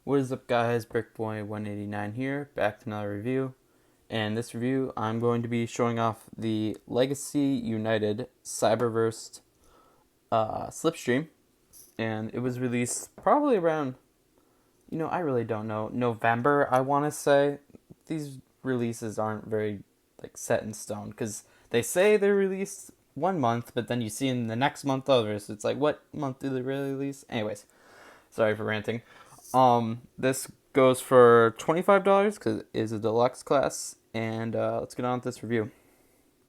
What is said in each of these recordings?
What is up, guys? Brickboy189 here, back to another review. And this review, I'm going to be showing off the Legacy United Cyberverse Slipstream. And it was released probably around, I really don't know, November, I want to say. These releases aren't very set in stone because they say they're released 1 month, but then you see in the next month others. It's like, what month do they really release? Anyways, sorry for ranting. This goes for $25 because it is a deluxe class, and let's get on with this review.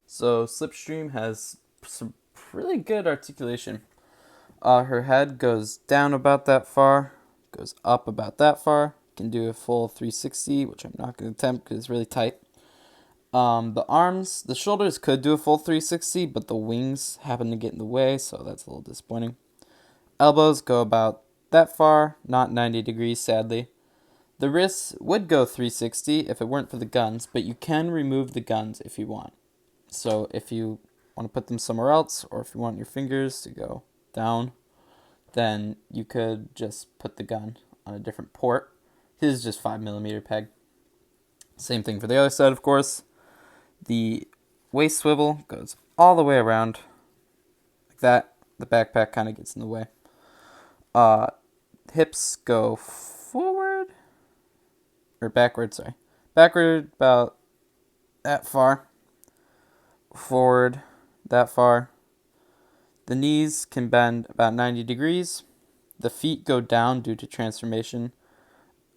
So Slipstream has some really good articulation. Her head goes down about that far, goes up about that far. Can do a full 360, which I'm not going to attempt because it's really tight. The shoulders could do a full 360, but the wings happen to get in the way, so that's a little disappointing. Elbows go about that far, not 90 degrees, sadly. The wrists would go 360 if it weren't for the guns, but you can remove the guns if you want. So if you want to put them somewhere else, or if you want your fingers to go down, then you could just put the gun on a different port. This is just 5mm peg. Same thing for the other side, of course. The waist swivel goes all the way around like that. The backpack kind of gets in the way. Hips go forward or backward, sorry. Backward about that far. Forward that far. The knees can bend about 90 degrees. The feet go down due to transformation.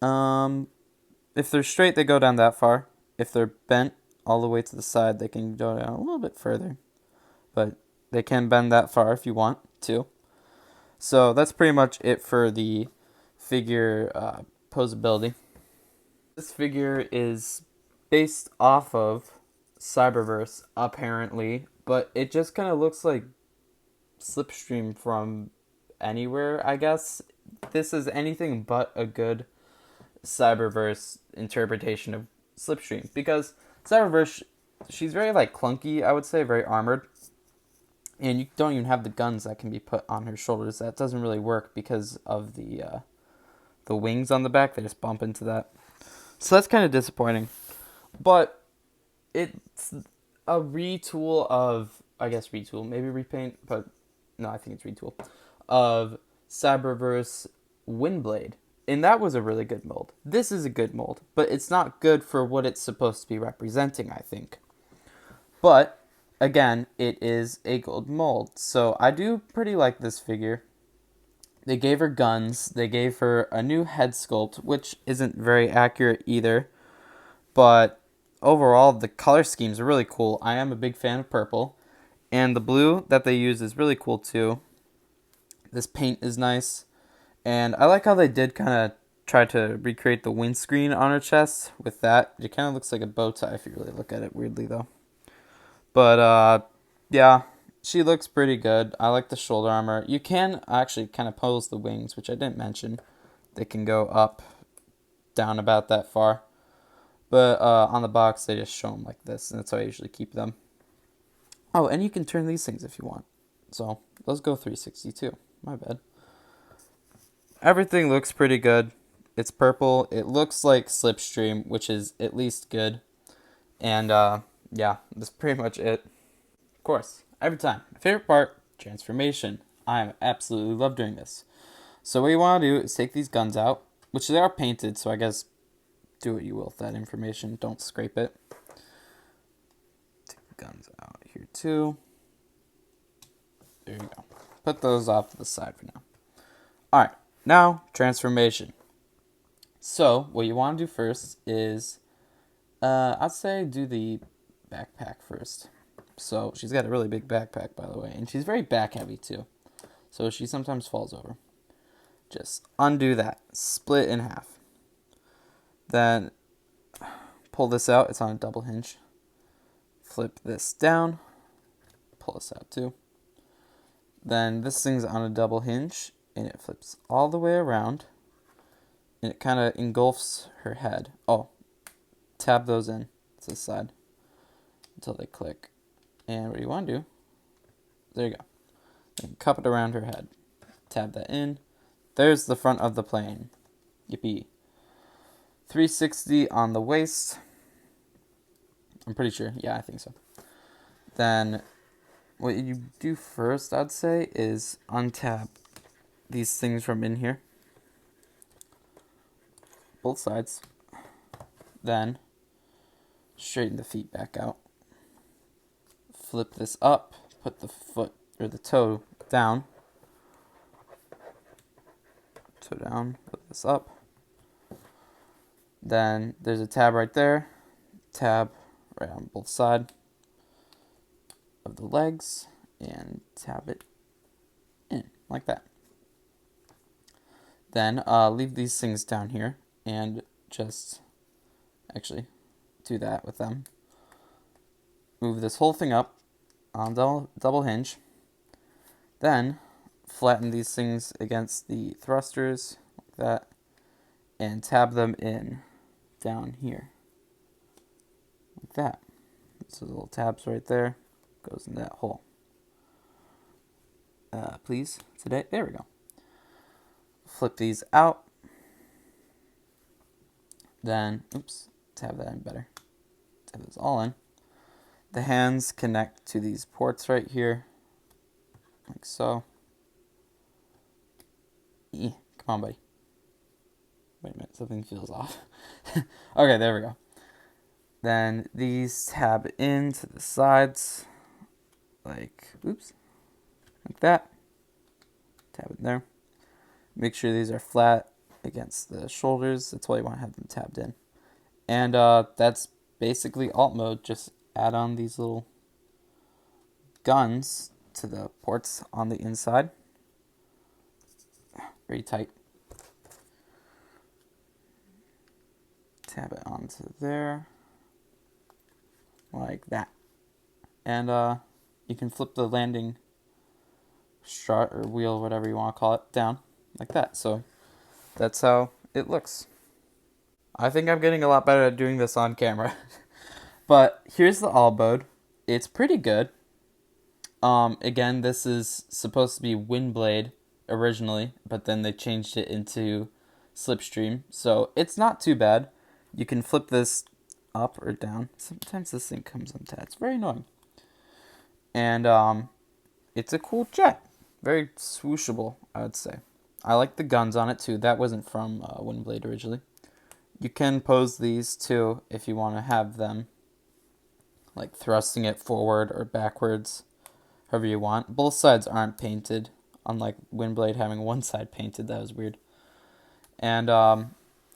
If they're straight, they go down that far. If they're bent all the way to the side, they can go down a little bit further. But they can bend that far if you want to. So that's pretty much it for the figure posability. This figure is based off of Cyberverse, apparently, but it just kind of looks like Slipstream from anywhere, I guess. This is anything but a good Cyberverse interpretation of Slipstream, because Cyberverse, she's very clunky, I would say, very armored. And you don't even have the guns that can be put on her shoulders. That doesn't really work because of the wings on the back. They just bump into that. So that's kind of disappointing. But it's a retool of, I guess retool, maybe repaint, but no, I think it's retool, of Cyberverse Windblade. And that was a really good mold. This is a good mold, but it's not good for what it's supposed to be representing, I think. But again, it is a gold mold, so I do pretty like this figure. They gave her guns, they gave her a new head sculpt, which isn't very accurate either, but overall the color schemes are really cool. I am a big fan of purple, and the blue that they use is really cool too. This paint is nice, and I like how they did kind of try to recreate the windscreen on her chest with that. It kind of looks like a bow tie if you really look at it weirdly though. But yeah, she looks pretty good. I like the shoulder armor. You can actually kind of pose the wings, which I didn't mention. They can go up, down about that far. But on the box, they just show them like this, and that's how I usually keep them. Oh, and you can turn these things if you want. So those go 360 too. My bad. Everything looks pretty good. It's purple. It looks like Slipstream, which is at least good. And yeah, that's pretty much it. Of course, every time. My favorite part, transformation. I absolutely love doing this. So what you want to do is take these guns out, which they are painted, so I guess do what you will with that information. Don't scrape it. Take the guns out here too. There you go. Put those off to the side for now. Alright, now transformation. So what you want to do first is, I'd say do the backpack first. So she's got a really big backpack, by the way, and she's very back heavy too. So she sometimes falls over. Just undo that. Split in half. Then pull this out. It's on a double hinge. Flip this down. Pull this out too. Then this thing's on a double hinge, and it flips all the way around, and it kind of engulfs her head. Oh, tab those in to the side until they click. And what you want to do, there you go. You can cup it around her head. Tab that in. There's the front of the plane. Yippee. 360 on the waist. I'm pretty sure. Yeah, I think so. Then what you do first, I'd say, is untap these things from in here. Both sides. Then straighten the feet back out. Flip this up. Put the foot or the toe down. Toe down. Flip this up. Then there's a tab right there. Tab right on both sides of the legs. And tab it in like that. Then leave these things down here and just actually do that with them. Move this whole thing up on double hinge. Then flatten these things against the thrusters like that and tab them in down here like that. So the little tabs right there goes in that hole. Please, today, there we go. Flip these out. Then, tab that in better. Tab this all in. The hands connect to these ports right here, like so. Come on, buddy. Wait a minute, something feels off. Okay, there we go. Then these tab into the sides, like, like that. Tab it there. Make sure these are flat against the shoulders. That's why you want to have them tabbed in. And that's basically alt mode. Just add on these little guns to the ports on the inside. Very tight. Tab it onto there. Like that. And you can flip the landing strut or wheel, whatever you want to call it, down like that. So that's how it looks. I think I'm getting a lot better at doing this on camera. But here's the all mode. It's pretty good. Again, this is supposed to be Windblade originally, but then they changed it into Slipstream. So it's not too bad. You can flip this up or down. Sometimes this thing comes untapped. It's very annoying. And it's a cool jet. Very swooshable, I would say. I like the guns on it too. That wasn't from Windblade originally. You can pose these too if you want to have them like thrusting it forward or backwards, however you want. Both sides aren't painted, unlike Windblade having one side painted. That was weird. And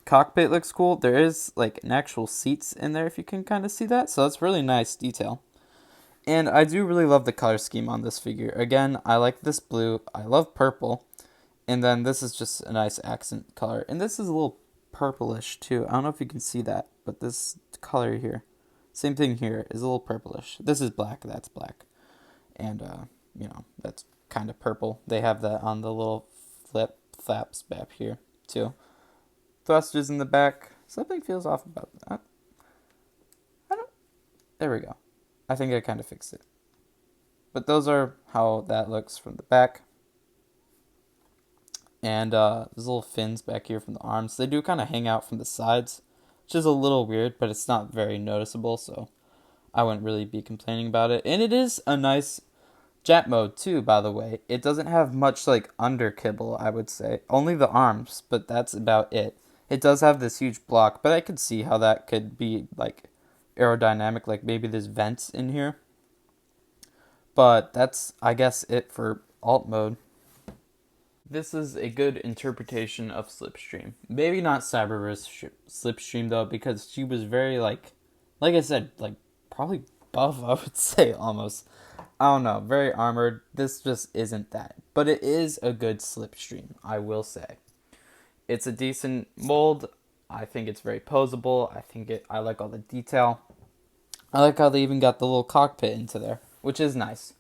cockpit looks cool. There is like an actual seats in there if you can kind of see that. So that's really nice detail. And I do really love the color scheme on this figure. Again, I like this blue. I love purple. And then this is just a nice accent color. And this is a little purplish too. I don't know if you can see that, but this color here, same thing here, is a little purplish. This is black, that's black. And, that's kind of purple. They have that on the little flaps back here too. Thrusters in the back. Something feels off about that. There we go. I think I kind of fixed it. But those are how that looks from the back. And there's little fins back here from the arms. They do kind of hang out from the sides, which is a little weird, but it's not very noticeable, so I wouldn't really be complaining about it. And it is a nice jet mode too, by the way. It doesn't have much like under kibble, I would say. Only the arms, but that's about it. It does have this huge block, but I could see how that could be like aerodynamic, like maybe there's vents in here. But that's, I guess, it for alt mode. This is a good interpretation of Slipstream. Maybe not Cyberverse Slipstream though, because she was very like I said, like probably buff, I would say almost. I don't know, very armored. This just isn't that. But it is a good Slipstream, I will say. It's a decent mold. I think it's very posable. I like all the detail. I like how they even got the little cockpit into there, which is nice.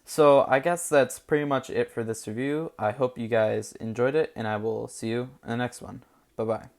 So I guess that's pretty much it for this review. I hope you guys enjoyed it, and I will see you in the next one. Bye-bye.